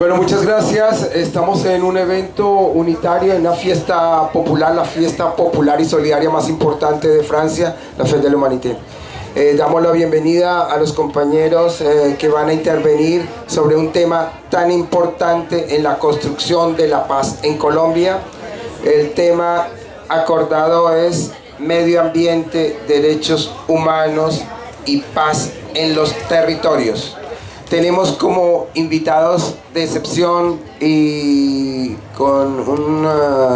Bueno, muchas gracias. Estamos en un evento unitario, en una fiesta popular, la fiesta popular y solidaria más importante de Francia, la Fête de l'Humanité. Damos la bienvenida a los compañeros que van a intervenir sobre un tema tan importante en la construcción de la paz en Colombia. El tema acordado es medio ambiente, derechos humanos y paz en los territorios. Tenemos como invitados de excepción y con un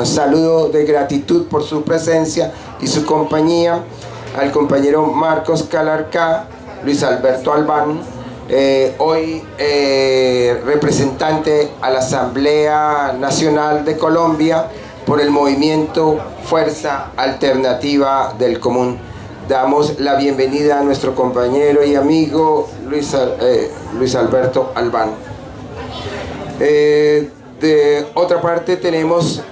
saludo de gratitud por su presencia y su compañía al compañero Marcos Calarcá, Luis Alberto Albán, hoy representante a la Asamblea Nacional de Colombia por el movimiento Fuerza Alternativa del Común. Damos la bienvenida a nuestro compañero y amigo Luis Alberto Albán. De otra parte tenemos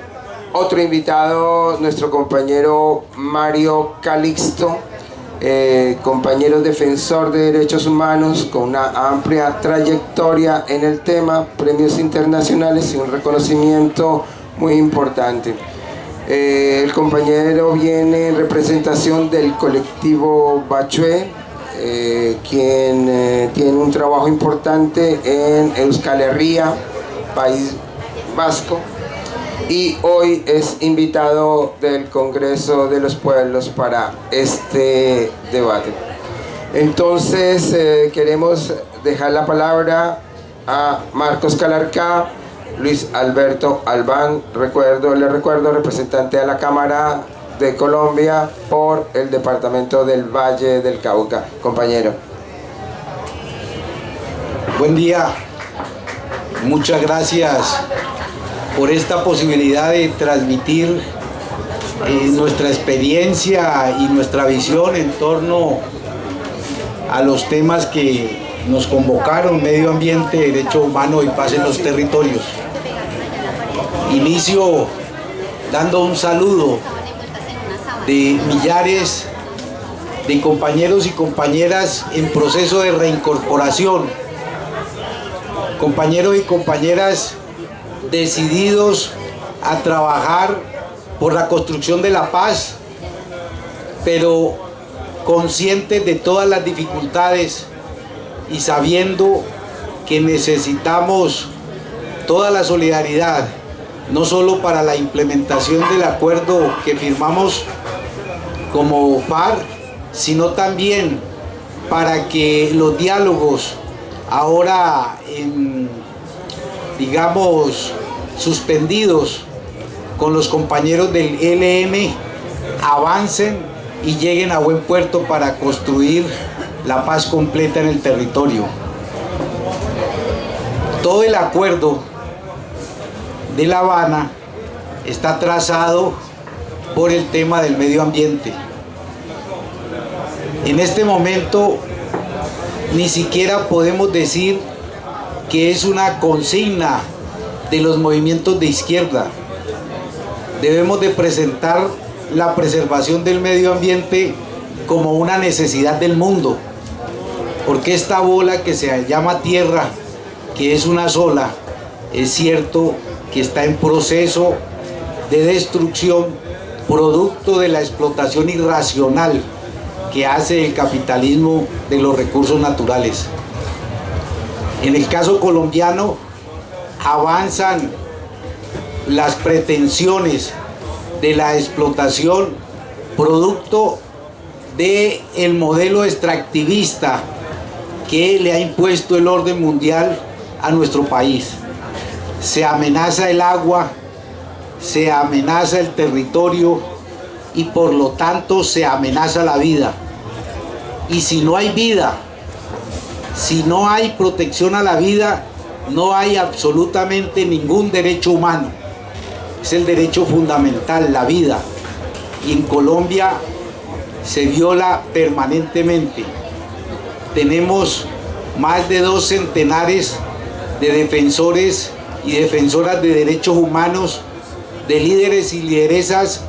otro invitado, nuestro compañero Mario Calixto, compañero defensor de derechos humanos con una amplia trayectoria en el tema, premios internacionales y un reconocimiento muy importante. El compañero viene en representación del colectivo Bachué, quien tiene un trabajo importante en Euskal Herria, País Vasco, y hoy es invitado del Congreso de los Pueblos para este debate. Entonces queremos dejar la palabra a Marcos Calarcá, Luis Alberto Albán, le recuerdo, representante de la Cámara de Colombia por el departamento del Valle del Cauca. Compañero. Buen día, muchas gracias por esta posibilidad de transmitir nuestra experiencia y nuestra visión en torno a los temas que nos convocaron: medio ambiente, derecho humano y paz en los territorios. Inicio dando un saludo de millares de compañeros y compañeras en proceso de reincorporación, compañeros y compañeras decididos a trabajar por la construcción de la paz, pero conscientes de todas las dificultades y sabiendo que necesitamos toda la solidaridad, no solo para la implementación del acuerdo que firmamos como FARC, sino también para que los diálogos ahora digamos suspendidos con los compañeros del ELN avancen y lleguen a buen puerto para construir la paz completa en el territorio. Todo el acuerdo de La Habana está trazado por el tema del medio ambiente. En este momento ni siquiera podemos decir que es una consigna de los movimientos de izquierda. Debemos de presentar la preservación del medio ambiente como una necesidad del mundo, porque esta bola que se llama Tierra, que es una sola, es cierto que está en proceso de destrucción, producto de la explotación irracional que hace el capitalismo de los recursos naturales. En el caso colombiano, avanzan las pretensiones de la explotación, producto del modelo extractivista que le ha impuesto el orden mundial a nuestro país. Se amenaza el agua, se amenaza el territorio y por lo tanto se amenaza la vida. Y si no hay vida, si no hay protección a la vida, no hay absolutamente ningún derecho humano. Es el derecho fundamental, la vida. Y en Colombia se viola permanentemente. Tenemos más de 2 centenares de defensores y defensoras de derechos humanos, de líderes y lideresas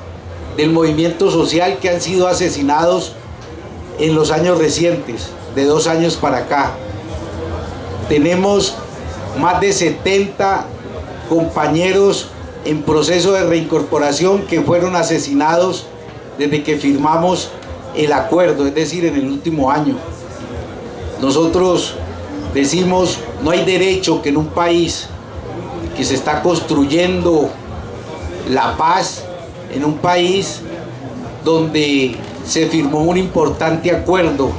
del movimiento social que han sido asesinados en los años recientes, de 2 años para acá. Tenemos más de 70 compañeros en proceso de reincorporación que fueron asesinados desde que firmamos el acuerdo, es decir, en el último año. Nosotros decimos, no hay derecho que en un país que se está construyendo la paz, en un país donde se firmó un importante acuerdo,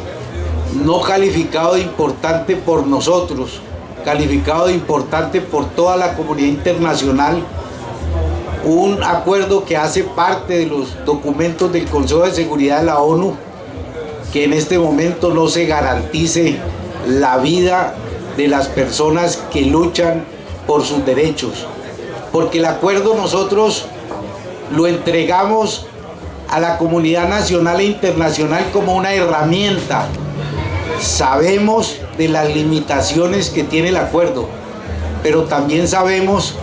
no calificado de importante por nosotros, calificado de importante por toda la comunidad internacional, un acuerdo que hace parte de los documentos del Consejo de Seguridad de la ONU, que en este momento no se garantice la vida de las personas que luchan por sus derechos, porque el acuerdo nosotros lo entregamos a la comunidad nacional e internacional como una herramienta. Sabemos de las limitaciones que tiene el acuerdo, pero también sabemos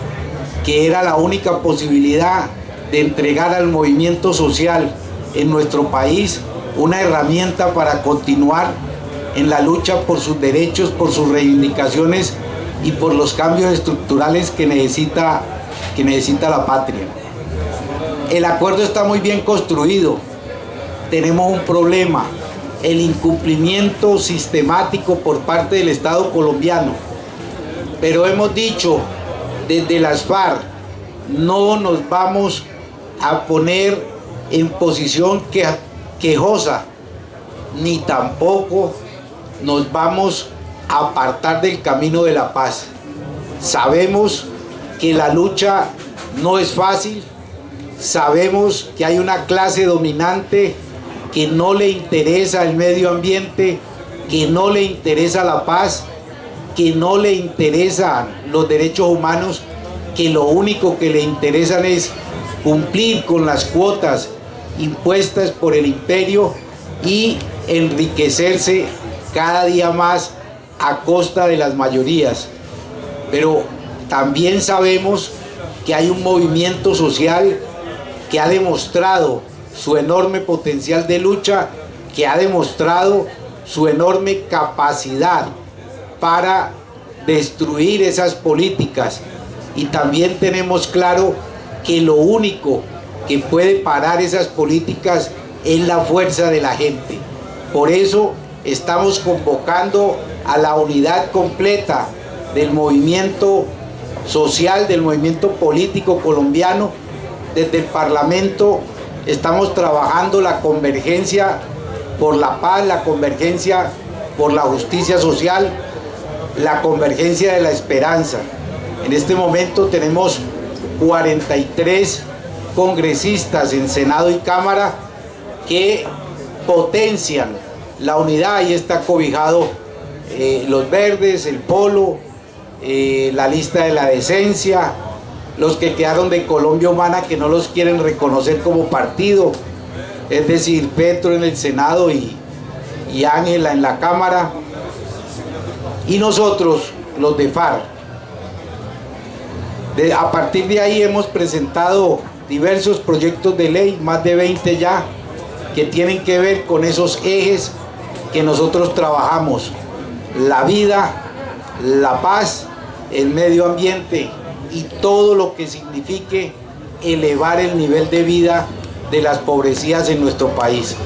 que era la única posibilidad de entregar al movimiento social en nuestro país una herramienta para continuar en la lucha por sus derechos, por sus reivindicaciones y por los cambios estructurales que necesita la patria. El acuerdo está muy bien construido. Tenemos un problema: el incumplimiento sistemático por parte del Estado colombiano. Pero hemos dicho desde las FARC, no nos vamos a poner en posición quejosa, ni tampoco nos vamos a apartar del camino de la paz. Sabemos que la lucha no es fácil, sabemos que hay una clase dominante que no le interesa el medio ambiente, que no le interesa la paz, que no le interesan los derechos humanos, que lo único que le interesan es cumplir con las cuotas impuestas por el imperio y enriquecerse cada día más a costa de las mayorías. Pero también sabemos que hay un movimiento social que ha demostrado su enorme potencial de lucha, que ha demostrado su enorme capacidad para destruir esas políticas, y también tenemos claro que lo único que puede parar esas políticas es la fuerza de la gente. Por eso estamos convocando a la unidad completa del movimiento social, del movimiento político colombiano. Desde el Parlamento estamos trabajando la convergencia por la paz, la convergencia por la justicia social, la convergencia de la esperanza. En este momento tenemos 43 congresistas en Senado y Cámara que potencian la unidad. Ahí está cobijado los verdes, el polo, la lista de la decencia, los que quedaron de Colombia Humana, que no los quieren reconocer como partido, es decir, Petro en el Senado y Ángela en la Cámara, y nosotros, los de FARC. A partir de ahí hemos presentado diversos proyectos de ley, más de 20 ya, que tienen que ver con esos ejes que nosotros trabajamos: la vida, la paz, el medio ambiente y todo lo que signifique elevar el nivel de vida de las pobrecidas en nuestro país.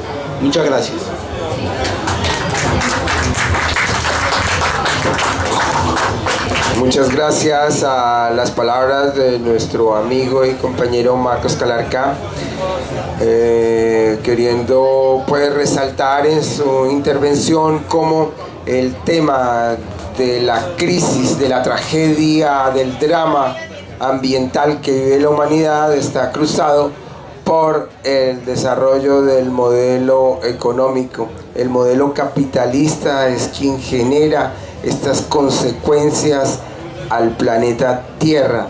Muchas gracias. Muchas gracias a las palabras de nuestro amigo y compañero Marcos Calarca, queriendo pues resaltar en su intervención cómo el tema de la crisis, de la tragedia, del drama ambiental que vive la humanidad está cruzado por el desarrollo del modelo económico. El modelo capitalista es quien genera estas consecuencias al planeta Tierra.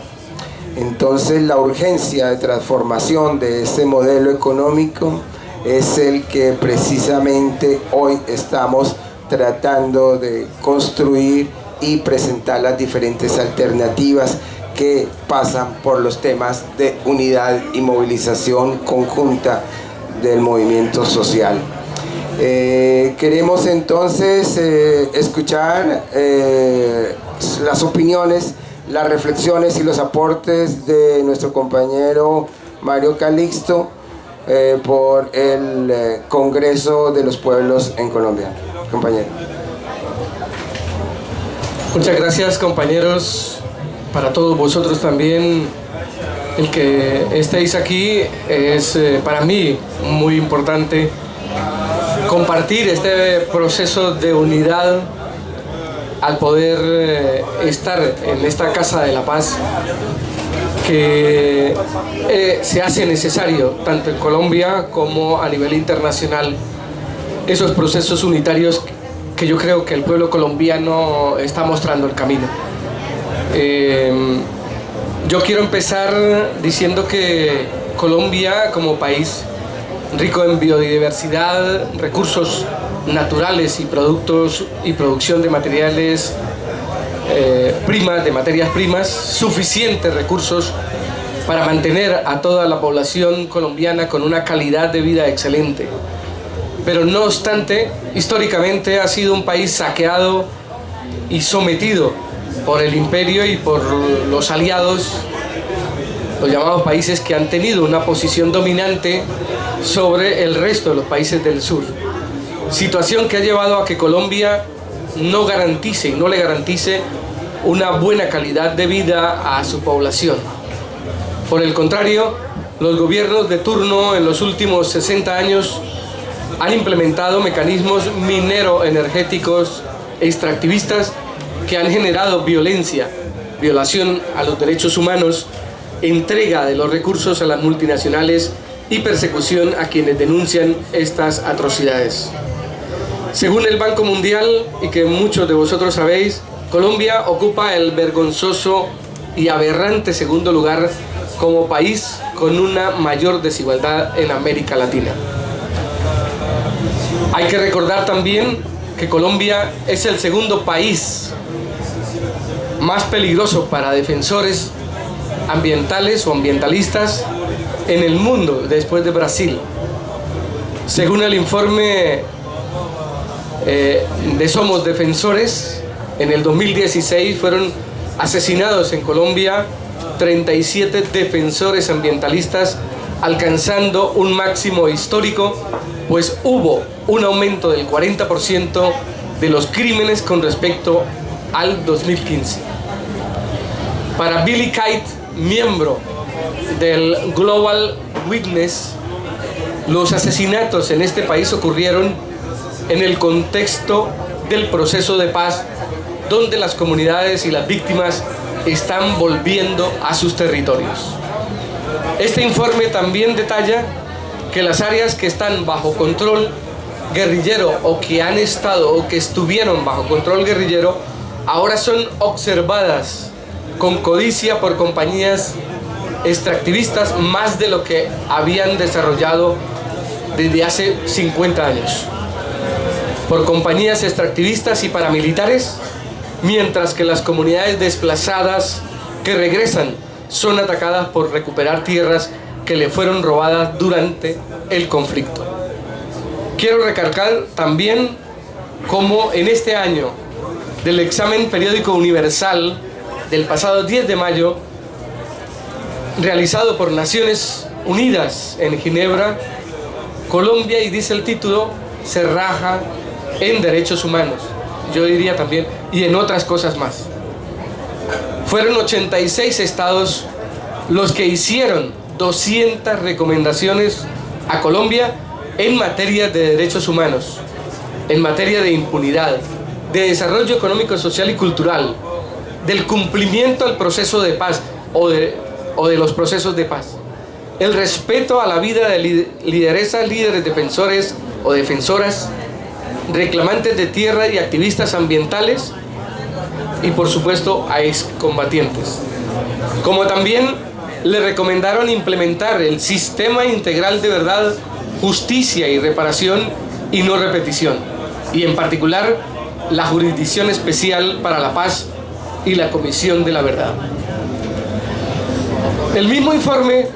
Entonces la urgencia de transformación de este modelo económico es el que precisamente hoy estamos tratando de construir y presentar las diferentes alternativas que pasan por los temas de unidad y movilización conjunta del movimiento social. Queremos entonces escuchar las opiniones, las reflexiones y los aportes de nuestro compañero Mario Calixto por el Congreso de los Pueblos en Colombia. Compañero. Muchas gracias, compañeros. Para todos vosotros también, el que estéis aquí es para mí muy importante compartir este proceso de unidad al poder estar en esta Casa de la Paz que se hace necesario tanto en Colombia como a nivel internacional, esos procesos unitarios que yo creo que el pueblo colombiano está mostrando el camino. Yo quiero empezar diciendo que Colombia, como país rico en biodiversidad, recursos naturales y productos y producción de materiales de materias primas, suficientes recursos para mantener a toda la población colombiana con una calidad de vida excelente. Pero no obstante, históricamente ha sido un país saqueado y sometido por el imperio y por los aliados, los llamados países que han tenido una posición dominante sobre el resto de los países del sur. Situación que ha llevado a que Colombia no le garantice una buena calidad de vida a su población. Por el contrario, los gobiernos de turno en los últimos 60 años han implementado mecanismos minero-energéticos extractivistas que han generado violencia, violación a los derechos humanos, entrega de los recursos a las multinacionales y persecución a quienes denuncian estas atrocidades. Según el Banco Mundial, y que muchos de vosotros sabéis, Colombia ocupa el vergonzoso y aberrante segundo lugar como país con una mayor desigualdad en América Latina. Hay que recordar también que Colombia es el segundo país más peligroso para defensores ambientales o ambientalistas en el mundo después de Brasil. Según el informe de Somos Defensores, en el 2016 fueron asesinados en Colombia 37 defensores ambientalistas, alcanzando un máximo histórico, pues hubo un aumento del 40% de los crímenes con respecto al 2015. Para Billy Kite, miembro del Global Witness, los asesinatos en este país ocurrieron en el contexto del proceso de paz, donde las comunidades y las víctimas están volviendo a sus territorios. Este informe también detalla que las áreas que están bajo control guerrillero o que han estado o que estuvieron bajo control guerrillero ahora son observadas con codicia por compañías extractivistas más de lo que habían desarrollado desde hace 50 años, por compañías extractivistas y paramilitares, mientras que las comunidades desplazadas que regresan son atacadas por recuperar tierras que le fueron robadas durante el conflicto. Quiero recalcar también cómo en este año del examen periódico universal del pasado 10 de mayo, realizado por Naciones Unidas en Ginebra, Colombia, y dice el título, se raja en derechos humanos, yo diría también, y en otras cosas más. Fueron 86 estados los que hicieron 200 recomendaciones a Colombia en materia de derechos humanos, en materia de impunidad, de desarrollo económico, social y cultural, del cumplimiento al proceso de paz o de los procesos de paz, el respeto a la vida de lideresas, líderes defensores o defensoras, reclamantes de tierra y activistas ambientales, y por supuesto a excombatientes. Como también le recomendaron implementar el sistema integral de verdad, justicia y reparación y no repetición, y en particular la Jurisdicción Especial para la Paz y la Comisión de la Verdad. El mismo informe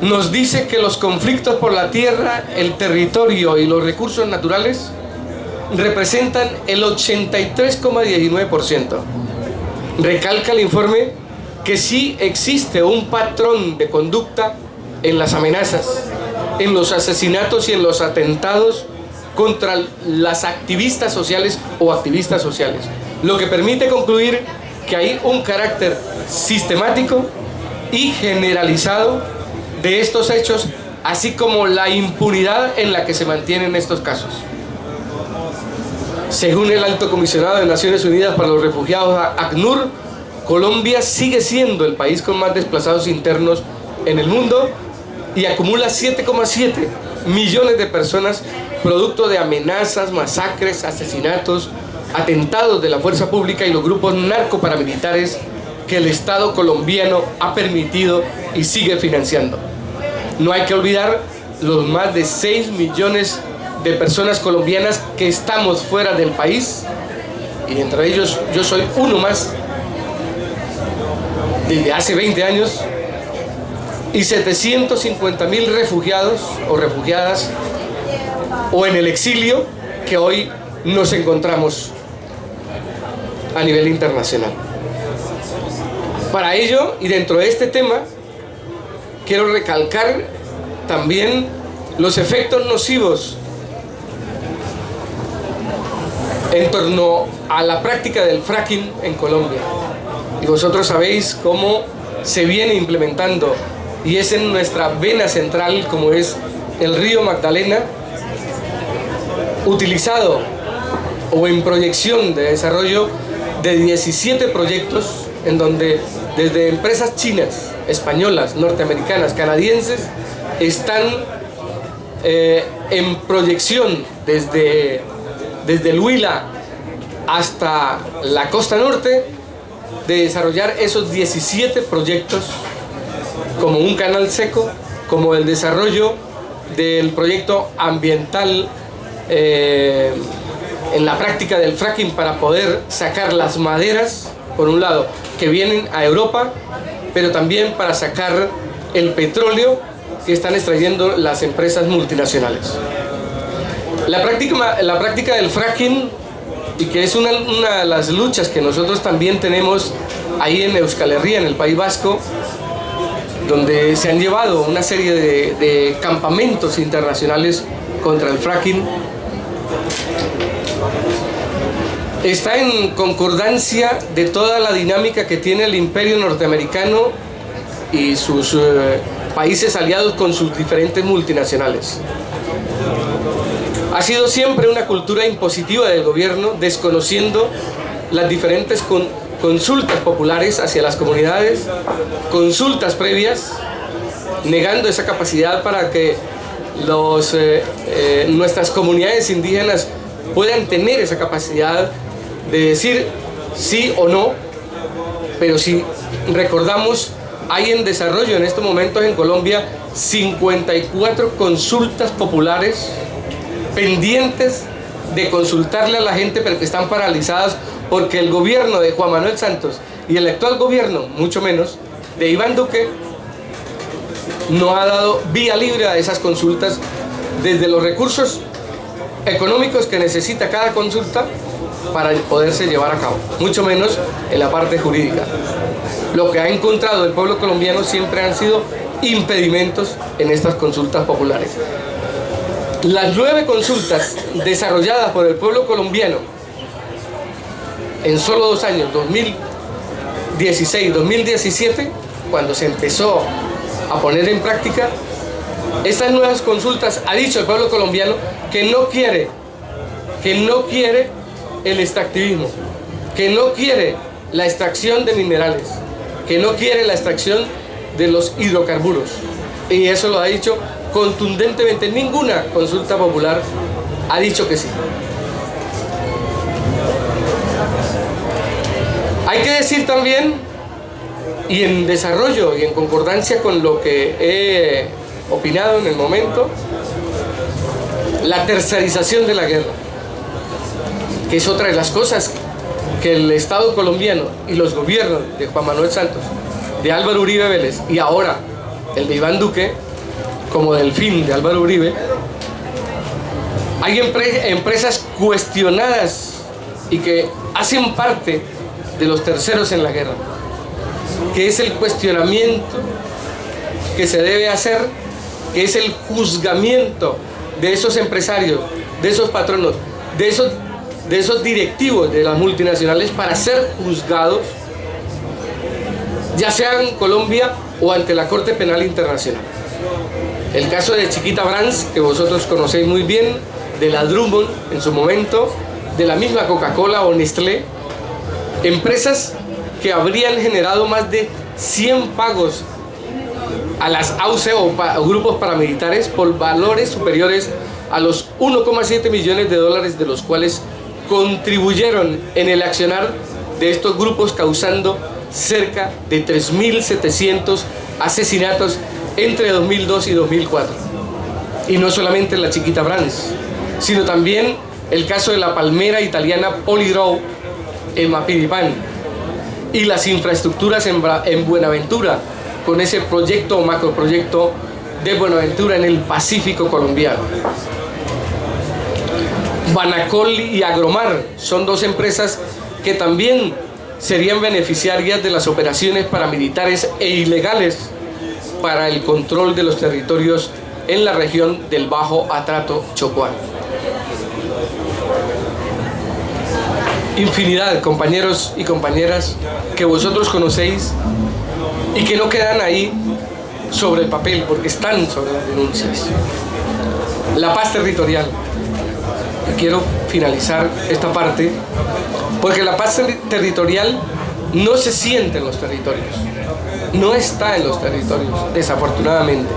nos dice que los conflictos por la tierra, el territorio y los recursos naturales representan el 83,19%. recalca el informe que sí existe un patrón de conducta en las amenazas, en los asesinatos y en los atentados contra las activistas sociales o activistas sociales, lo que permite concluir que hay un carácter sistemático y generalizado de estos hechos, así como la impunidad en la que se mantienen estos casos. Según el Alto Comisionado de Naciones Unidas para los Refugiados, ACNUR, Colombia sigue siendo el país con más desplazados internos en el mundo y acumula 7,7 millones de personas producto de amenazas, masacres, asesinatos, atentados de la fuerza pública y los grupos narcoparamilitares que el Estado colombiano ha permitido y sigue financiando. No hay que olvidar los más de 6 millones de personas colombianas que estamos fuera del país, y entre ellos yo soy uno más, desde hace 20 años, y 750.000 refugiados o refugiadas o en el exilio que hoy nos encontramos a nivel internacional. Para ello, y dentro de este tema, quiero recalcar también los efectos nocivos en torno a la práctica del fracking en Colombia. Y vosotros sabéis cómo se viene implementando, y es en nuestra vena central, como es el río Magdalena, utilizado o en proyección de desarrollo de 17 proyectos en donde desde empresas chinas, españolas, norteamericanas, canadienses están en proyección desde el Huila hasta la costa norte, de desarrollar esos 17 proyectos, como un canal seco, como el desarrollo del proyecto ambiental en la práctica del fracking para poder sacar las maderas, por un lado, que vienen a Europa, pero también para sacar el petróleo que están extrayendo las empresas multinacionales. La práctica del fracking, y que es una de las luchas que nosotros también tenemos ahí en Euskal Herria, en el País Vasco, donde se han llevado una serie de campamentos internacionales contra el fracking, está en concordancia de toda la dinámica que tiene el imperio norteamericano y sus países aliados con sus diferentes multinacionales. Ha sido siempre una cultura impositiva del gobierno, desconociendo las diferentes consultas populares hacia las comunidades, consultas previas, negando esa capacidad para que nuestras comunidades indígenas puedan tener esa capacidad de decir sí o no. Pero si recordamos, hay en desarrollo en estos momentos en Colombia 54 consultas populares pendientes de consultarle a la gente, pero que están paralizadas porque el gobierno de Juan Manuel Santos y el actual gobierno, mucho menos, de Iván Duque, no ha dado vía libre a esas consultas, desde los recursos económicos que necesita cada consulta para poderse llevar a cabo, mucho menos en la parte jurídica. Lo que ha encontrado el pueblo colombiano siempre han sido impedimentos en estas consultas populares. Las 9 consultas desarrolladas por el pueblo colombiano en solo 2 años, 2016 y 2017, cuando se empezó a poner en práctica estas nuevas consultas, ha dicho el pueblo colombiano que no quiere el extractivismo, que no quiere la extracción de minerales, que no quiere la extracción de los hidrocarburos. Y eso lo ha dicho contundentemente. Ninguna consulta popular ha dicho que sí. Hay que decir también, y en desarrollo y en concordancia con lo que he opinado en el momento, la tercerización de la guerra, que es otra de las cosas que el Estado colombiano y los gobiernos de Juan Manuel Santos, de Álvaro Uribe Vélez y ahora el de Iván Duque, como del fin de Álvaro Uribe, hay empresas cuestionadas y que hacen parte de los terceros en la guerra, que es el cuestionamiento que se debe hacer, que es el juzgamiento de esos empresarios, de esos patronos, de esos directivos de las multinacionales para ser juzgados, ya sea en Colombia o ante la Corte Penal Internacional. El caso de Chiquita Brands, que vosotros conocéis muy bien, de la Drummond en su momento, de la misma Coca-Cola o Nestlé, empresas que habrían generado más de 100 pagos a las AUC o grupos paramilitares por valores superiores a los 1,7 millones de dólares, de los cuales contribuyeron en el accionar de estos grupos, causando cerca de 3.700 asesinatos entre 2002 y 2004. Y no solamente la Chiquita Brands, sino también el caso de la palmera italiana Poligrow en Mapiripán, y las infraestructuras en Buenaventura, con ese proyecto o macroproyecto de Buenaventura en el Pacífico colombiano. Banacol y Agromar son dos empresas que también serían beneficiarias de las operaciones paramilitares e ilegales para el control de los territorios en la región del Bajo Atrato Chocuán. Infinidad, compañeros y compañeras, que vosotros conocéis y que no quedan ahí sobre el papel, porque están sobre las denuncias. La paz territorial. Y quiero finalizar esta parte, porque la paz territorial no se siente en los territorios, no está en los territorios, desafortunadamente.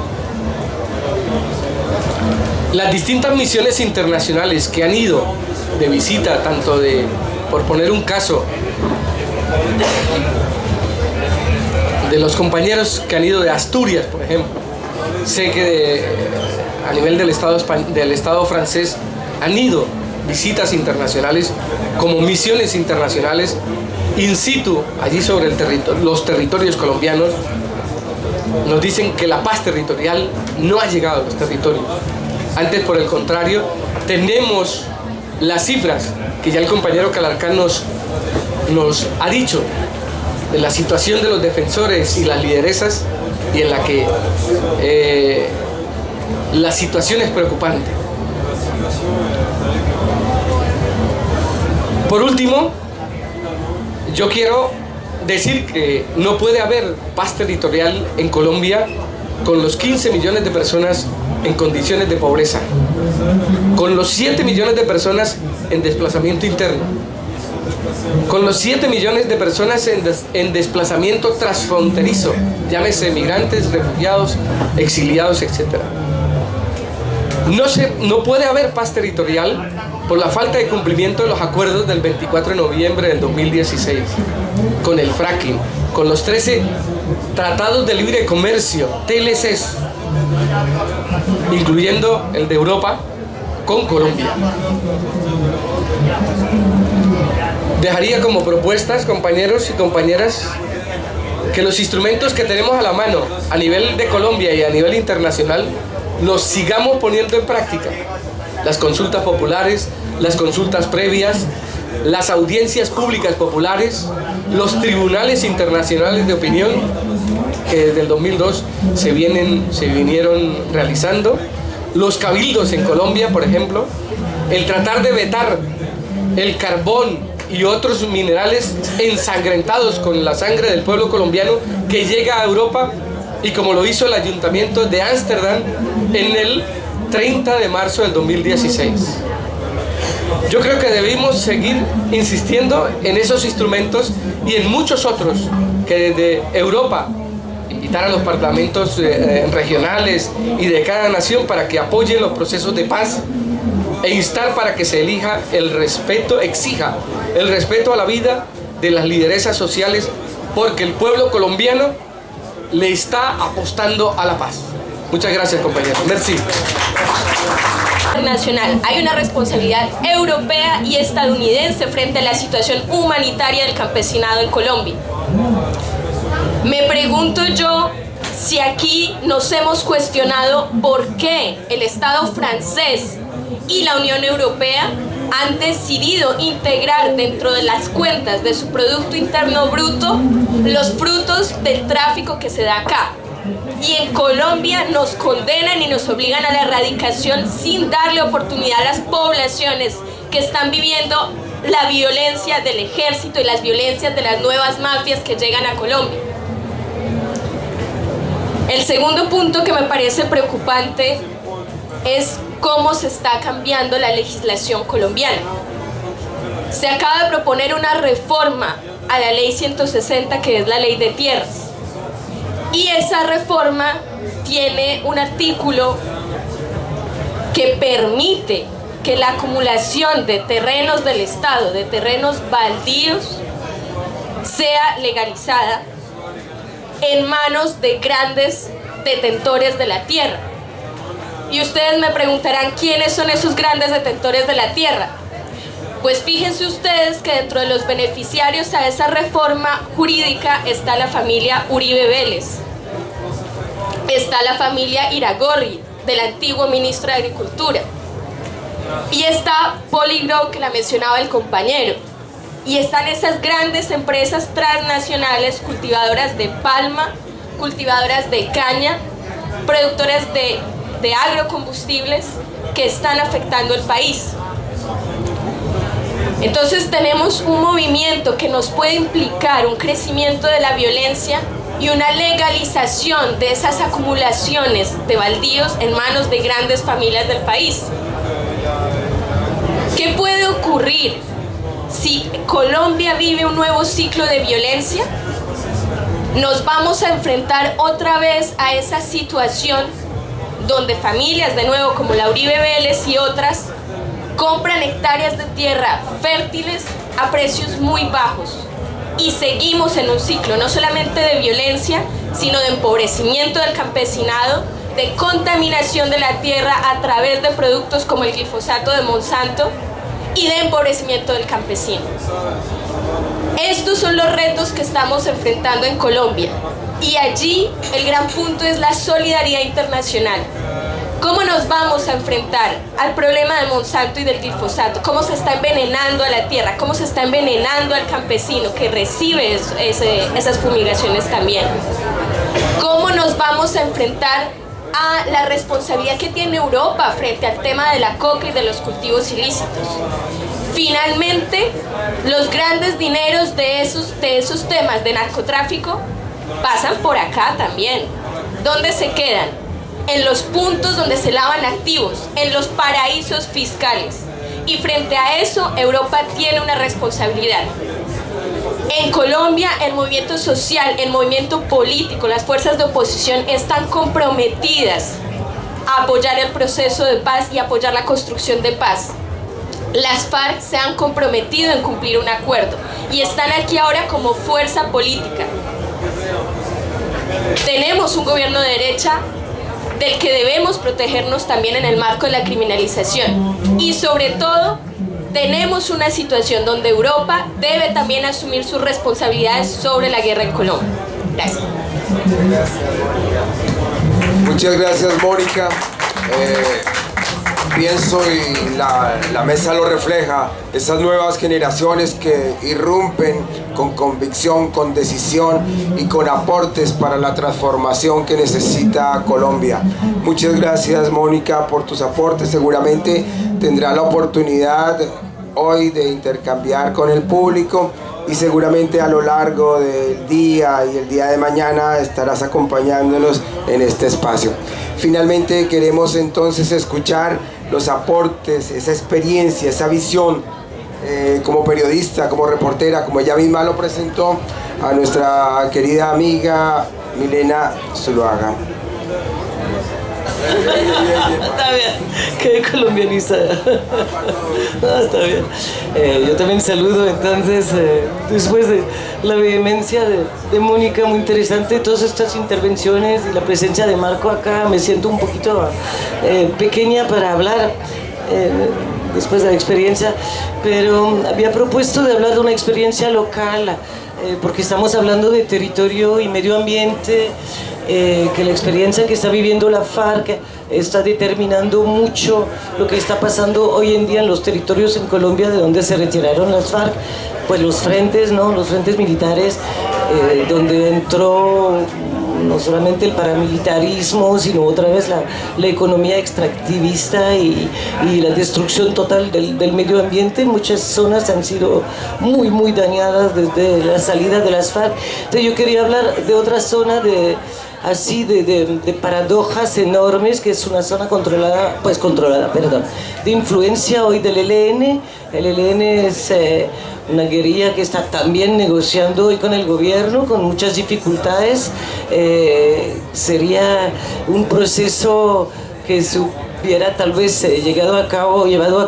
Las distintas misiones internacionales que han ido de visita, tanto de, por poner un caso, de los compañeros que han ido de Asturias, por ejemplo, sé que a nivel del Estado francés han ido visitas internacionales como misiones internacionales in situ, allí sobre los territorios colombianos. Nos dicen que la paz territorial no ha llegado a los territorios. Antes, por el contrario, tenemos las cifras que ya el compañero Calarcán nos ha dicho, de la situación de los defensores y las lideresas, y en la que la situación es preocupante. Por último, yo quiero decir que no puede haber paz territorial en Colombia con los 15 millones de personas en condiciones de pobreza, con los 7 millones de personas en desplazamiento interno, con los 7 millones de personas en desplazamiento transfronterizo, llámese migrantes, refugiados, exiliados, etc. No puede haber paz territorial por la falta de cumplimiento de los acuerdos del 24 de noviembre del 2016, con el fracking, con los 13 tratados de libre comercio, TLCs, incluyendo el de Europa con Colombia. Dejaría como propuestas, compañeros y compañeras, que los instrumentos que tenemos a la mano a nivel de Colombia y a nivel internacional los sigamos poniendo en práctica. Las consultas populares, las consultas previas, las audiencias públicas populares, los tribunales internacionales de opinión que desde el 2002 se vinieron realizando, los cabildos en Colombia, por ejemplo, el tratar de vetar el carbón y otros minerales ensangrentados con la sangre del pueblo colombiano que llega a Europa, y como lo hizo el Ayuntamiento de Ámsterdam en el 30 de marzo del 2016. Yo creo que debemos seguir insistiendo en esos instrumentos y en muchos otros que desde Europa, invitar a los parlamentos regionales y de cada nación para que apoyen los procesos de paz, e instar para que se exija el respeto a la vida de las lideresas sociales, porque el pueblo colombiano le está apostando a la paz. Muchas gracias, compañeros. Merci. Internacional. Hay una responsabilidad europea y estadounidense frente a la situación humanitaria del campesinado en Colombia. Me pregunto yo si aquí nos hemos cuestionado por qué el Estado francés y la Unión Europea han decidido integrar dentro de las cuentas de su Producto Interno Bruto los frutos del tráfico que se da acá. Y en Colombia nos condenan y nos obligan a la erradicación sin darle oportunidad a las poblaciones que están viviendo la violencia del ejército y las violencias de las nuevas mafias que llegan a Colombia. El segundo punto que me parece preocupante es cómo se está cambiando la legislación colombiana. Se acaba de proponer una reforma a la ley 160, que es la ley de tierras. Y esa reforma tiene un artículo que permite que la acumulación de terrenos del Estado, de terrenos baldíos, sea legalizada en manos de grandes detentores de la tierra. Y ustedes me preguntarán, ¿quiénes son esos grandes detentores de la tierra? Pues fíjense ustedes que dentro de los beneficiarios a esa reforma jurídica está la familia Uribe Vélez, está la familia Iragorri, del antiguo ministro de Agricultura, y está Poligro, que la mencionaba el compañero, y están esas grandes empresas transnacionales cultivadoras de palma, cultivadoras de caña, productoras de agrocombustibles que están afectando el país. Entonces tenemos un movimiento que nos puede implicar un crecimiento de la violencia y una legalización de esas acumulaciones de baldíos en manos de grandes familias del país. ¿Qué puede ocurrir si Colombia vive un nuevo ciclo de violencia? Nos vamos a enfrentar otra vez a esa situación donde familias, de nuevo, como la Uribe Vélez y otras, compran hectáreas de tierra fértiles a precios muy bajos. Y seguimos en un ciclo no solamente de violencia, sino de empobrecimiento del campesinado, de contaminación de la tierra a través de productos como el glifosato de Monsanto y de empobrecimiento del campesino. Estos son los retos que estamos enfrentando en Colombia, y allí el gran punto es la solidaridad internacional. ¿Cómo nos vamos a enfrentar al problema de Monsanto y del glifosato? ¿Cómo se está envenenando a la tierra? ¿Cómo se está envenenando al campesino que recibe esas fumigaciones también? ¿Cómo nos vamos a enfrentar a la responsabilidad que tiene Europa frente al tema de la coca y de los cultivos ilícitos? Finalmente, los grandes dineros de esos temas de narcotráfico pasan por acá también. ¿Dónde se quedan? En los puntos donde se lavan activos, en los paraísos fiscales. Y frente a eso, Europa tiene una responsabilidad. En Colombia, el movimiento social, el movimiento político, las fuerzas de oposición están comprometidas a apoyar el proceso de paz y apoyar la construcción de paz. Las FARC se han comprometido en cumplir un acuerdo y están aquí ahora como fuerza política. Tenemos un gobierno de derecha del que debemos protegernos también en el marco de la criminalización. Y sobre todo, tenemos una situación donde Europa debe también asumir sus responsabilidades sobre la guerra en Colombia. Gracias. Muchas gracias, Mónica. Pienso, y la mesa lo refleja, esas nuevas generaciones que irrumpen con convicción, con decisión y con aportes para la transformación que necesita Colombia. Muchas gracias, Mónica, por tus aportes. Seguramente tendrá la oportunidad hoy de intercambiar con el público, y seguramente a lo largo del día y el día de mañana estarás acompañándonos en este espacio. Finalmente queremos entonces escuchar los aportes, esa experiencia, esa visión como periodista, como reportera, como ella misma lo presentó, a nuestra querida amiga Milena Zuluaga. Está bien, quedé colombianizada. No, está bien. Yo también saludo, entonces, después de la vehemencia de Mónica, muy interesante, todas estas intervenciones y la presencia de Marco acá, me siento un poquito pequeña para hablar después de la experiencia, pero había propuesto de hablar de una experiencia local, porque estamos hablando de territorio y medio ambiente, que la experiencia que está viviendo la FARC está determinando mucho lo que está pasando hoy en día en los territorios en Colombia de donde se retiraron las FARC, pues los frentes, ¿no? Los frentes militares, donde entró no solamente el paramilitarismo, sino otra vez la economía extractivista y la destrucción total del medio ambiente. Muchas zonas han sido muy dañadas desde la salida de las FARC. Entonces yo quería hablar de otra zona de paradojas enormes, que es una zona controlada, de influencia hoy del ELN. El ELN es una guerrilla que está también negociando hoy con el gobierno, con muchas dificultades. Sería un proceso que hubiera tal vez llevado a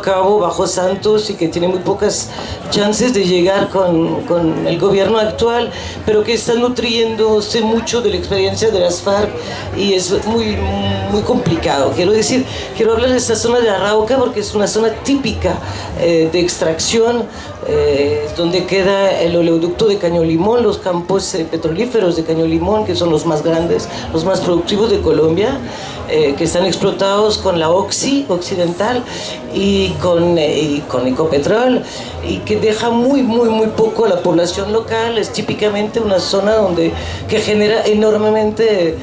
cabo bajo Santos y que tiene muy pocas chances de llegar con el gobierno actual, pero que está nutriéndose mucho de la experiencia de las FARC y es muy complicado. Quiero hablar de esta zona de Arauca porque es una zona típica de extracción, donde queda el oleoducto de Caño Limón, los campos petrolíferos de Caño Limón, que son los más grandes, los más productivos de Colombia, que están explotados con la Occidental y con Ecopetrol, y que deja muy poco a la población local. Es típicamente una zona que genera enormemente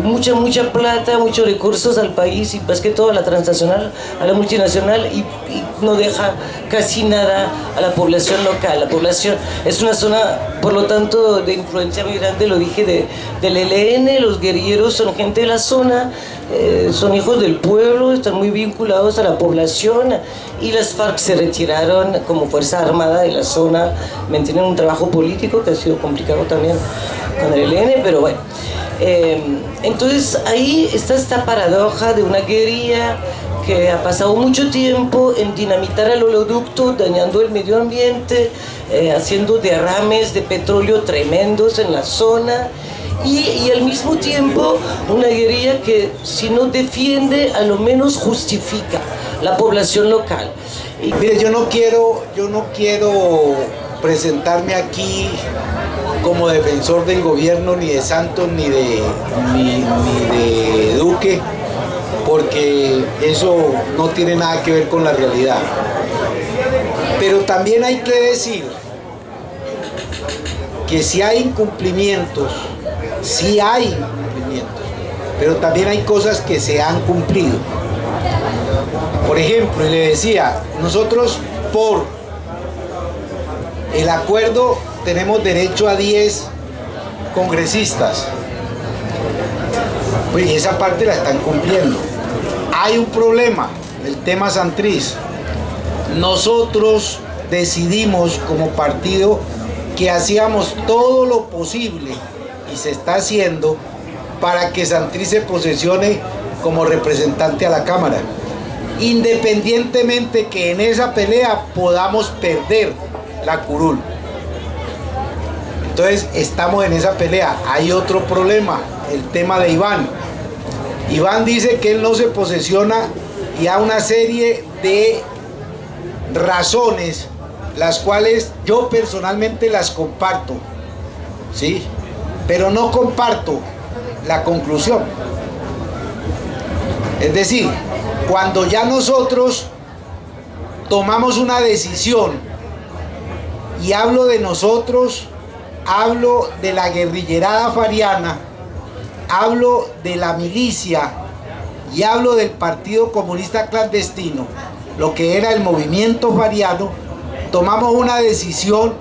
mucha plata, muchos recursos al país, y más que todo a la transnacional, a la multinacional, y no deja casi nada a la población local. La población es una zona, por lo tanto, de influencia muy grande, lo dije, del ELN. Los guerrilleros son gente de la zona, son hijos del pueblo, están muy vinculados a la población, y las FARC se retiraron como fuerza armada de la zona, mantienen un trabajo político que ha sido complicado también con el ELN, pero bueno. Entonces ahí está esta paradoja de una guerrilla que ha pasado mucho tiempo en dinamitar el oleoducto, dañando el medio ambiente, haciendo derrames de petróleo tremendos en la zona, y al mismo tiempo una guerrilla que, si no defiende, a lo menos justifica la población local. Mire, yo no quiero presentarme aquí como defensor del gobierno, ni de Santos, ni de Duque, porque eso no tiene nada que ver con la realidad. Pero también hay que decir que si hay incumplimientos, pero también hay cosas que se han cumplido. Por ejemplo, le decía, nosotros por el acuerdo tenemos derecho a 10 congresistas. Pues esa parte la están cumpliendo. Hay un problema, el tema Santriz. Nosotros decidimos como partido que hacíamos todo lo posible, y se está haciendo, para que Santriz se posesione como representante a la Cámara, independientemente que en esa pelea podamos perder la curul. Entonces estamos en esa pelea. Hay otro problema, el tema de Iván. Iván dice que él no se posesiona, y hay una serie de razones, las cuales yo personalmente las comparto, ¿sí? Pero no comparto la conclusión. Es decir, cuando ya nosotros tomamos una decisión, y hablo de nosotros, hablo de la guerrillerada fariana, hablo de la milicia y hablo del Partido Comunista Clandestino, lo que era el movimiento fariano, tomamos una decisión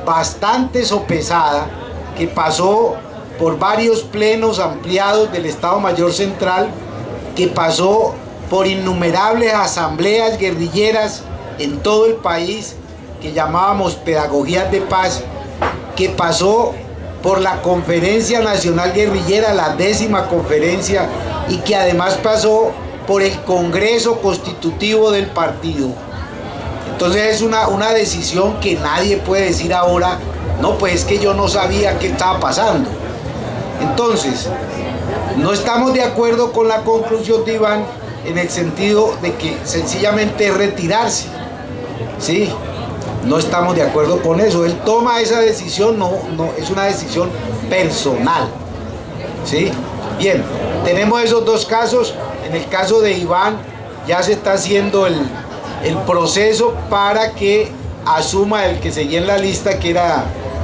bastante sopesada que pasó por varios plenos ampliados del Estado Mayor Central, que pasó por innumerables asambleas guerrilleras en todo el país, que llamábamos pedagogías de paz, que pasó por la Conferencia Nacional Guerrillera, la 10ª conferencia, y que además pasó por el Congreso Constitutivo del partido. Entonces es una decisión que nadie puede decir ahora, no, pues es que yo no sabía qué estaba pasando. Entonces, no estamos de acuerdo con la conclusión de Iván, en el sentido de que sencillamente es retirarse, ¿sí? No estamos de acuerdo con eso. Él toma esa decisión, no es una decisión personal, ¿sí? Bien, tenemos esos dos casos. En el caso de Iván ya se está haciendo el proceso para que asuma el que seguía en la lista, que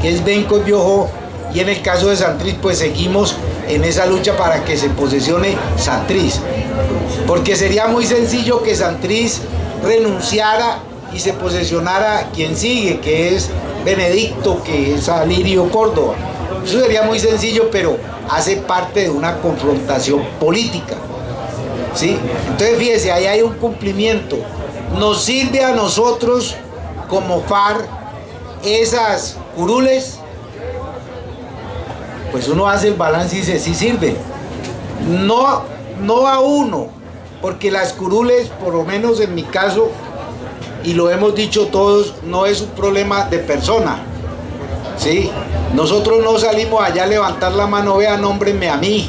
es Benco Biojó, y en el caso de Santrich pues seguimos en esa lucha para que se posesione Santrich, porque sería muy sencillo que Santrich renunciara y se posesionara quien sigue, que es Benedicto, que es Alirio Córdoba. Eso sería muy sencillo, pero hace parte de una confrontación política, ¿sí? Entonces fíjese, ahí hay un cumplimiento. Nos sirve a nosotros como FARC esas curules, pues uno hace el balance y dice, sí sirve. No a uno, porque las curules, por lo menos en mi caso, y lo hemos dicho todos, no es un problema de persona, ¿sí? Nosotros no salimos allá a levantar la mano, vea, nómbrenme a mí.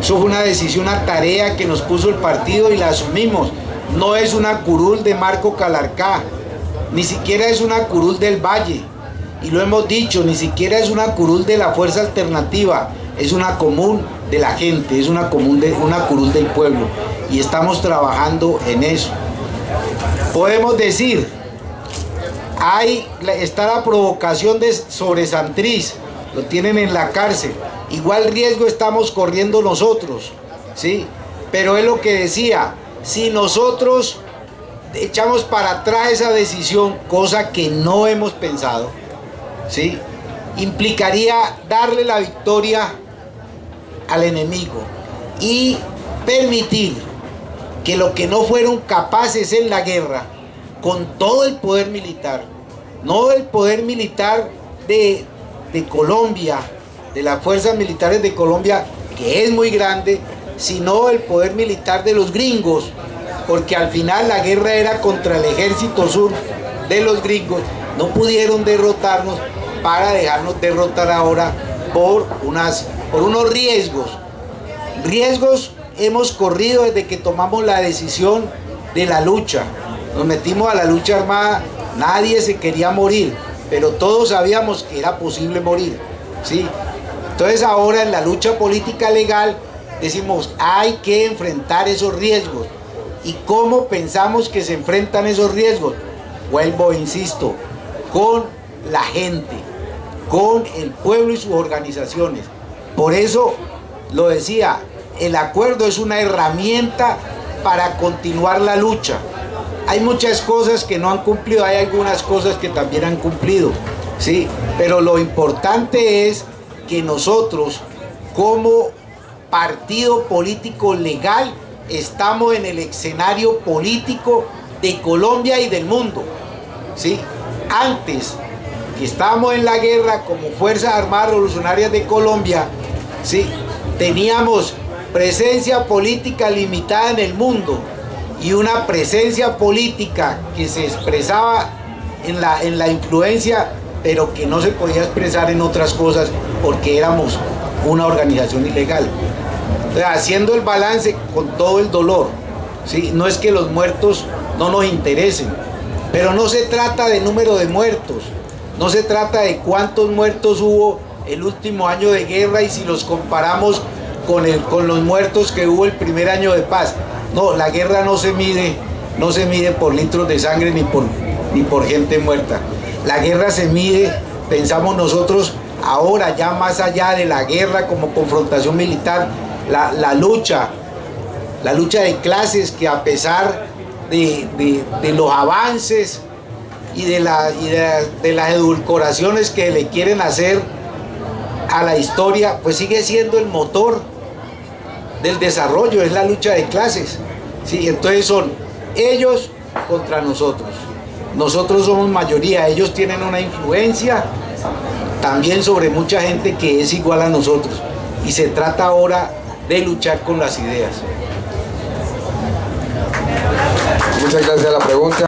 Eso fue una decisión, una tarea que nos puso el partido y la asumimos. No es una curul de Marco Calarcá, ni siquiera es una curul del Valle, y lo hemos dicho, ni siquiera es una curul de la Fuerza Alternativa, es una común de la gente, es una curul del pueblo, y estamos trabajando en eso. Podemos decir, está la provocación sobre Santrich, lo tienen en la cárcel, igual riesgo estamos corriendo nosotros, ¿sí? Pero es lo que decía, si nosotros echamos para atrás esa decisión, cosa que no hemos pensado, ¿sí?, implicaría darle la victoria al enemigo y permitir que lo que no fueron capaces en la guerra, con todo el poder militar, no el poder militar de Colombia, de las fuerzas militares de Colombia, que es muy grande, sino el poder militar de los gringos, porque al final la guerra era contra el ejército sur de los gringos, no pudieron derrotarnos para dejarnos derrotar ahora por unos riesgos. Riesgos hemos corrido desde que tomamos la decisión de la lucha. Nos metimos a la lucha armada, nadie se quería morir, pero todos sabíamos que era posible morir, ¿sí? Entonces ahora en la lucha política legal decimos, hay que enfrentar esos riesgos. ¿Y cómo pensamos que se enfrentan esos riesgos? Vuelvo, insisto, con la gente, con el pueblo y sus organizaciones. Por eso lo decía, el acuerdo es una herramienta para continuar la lucha. Hay muchas cosas que no han cumplido, hay algunas cosas que también han cumplido, ¿sí? Pero lo importante es que nosotros, como partido político legal, estamos en el escenario político de Colombia y del mundo, ¿sí? Antes que estábamos en la guerra como Fuerzas Armadas Revolucionarias de Colombia, ¿sí?, teníamos presencia política limitada en el mundo y una presencia política que se expresaba en la influencia, pero que no se podía expresar en otras cosas porque éramos una organización ilegal. Entonces, haciendo el balance con todo el dolor, ¿sí?, no es que los muertos no nos interesen, pero no se trata de número de muertos, no se trata de cuántos muertos hubo el último año de guerra y si los comparamos con los muertos que hubo el primer año de paz. No, la guerra no se mide por litros de sangre ni por gente muerta. La guerra se mide, pensamos nosotros, ahora ya más allá de la guerra como confrontación militar, la lucha de clases, que a pesar de los avances y de las edulcoraciones que le quieren hacer a la historia, pues sigue siendo el motor del desarrollo, es la lucha de clases, ¿sí? Entonces son ellos contra nosotros. Nosotros somos mayoría, ellos tienen una influencia también sobre mucha gente que es igual a nosotros, y se trata ahora de luchar con las ideas. Muchas gracias a la pregunta.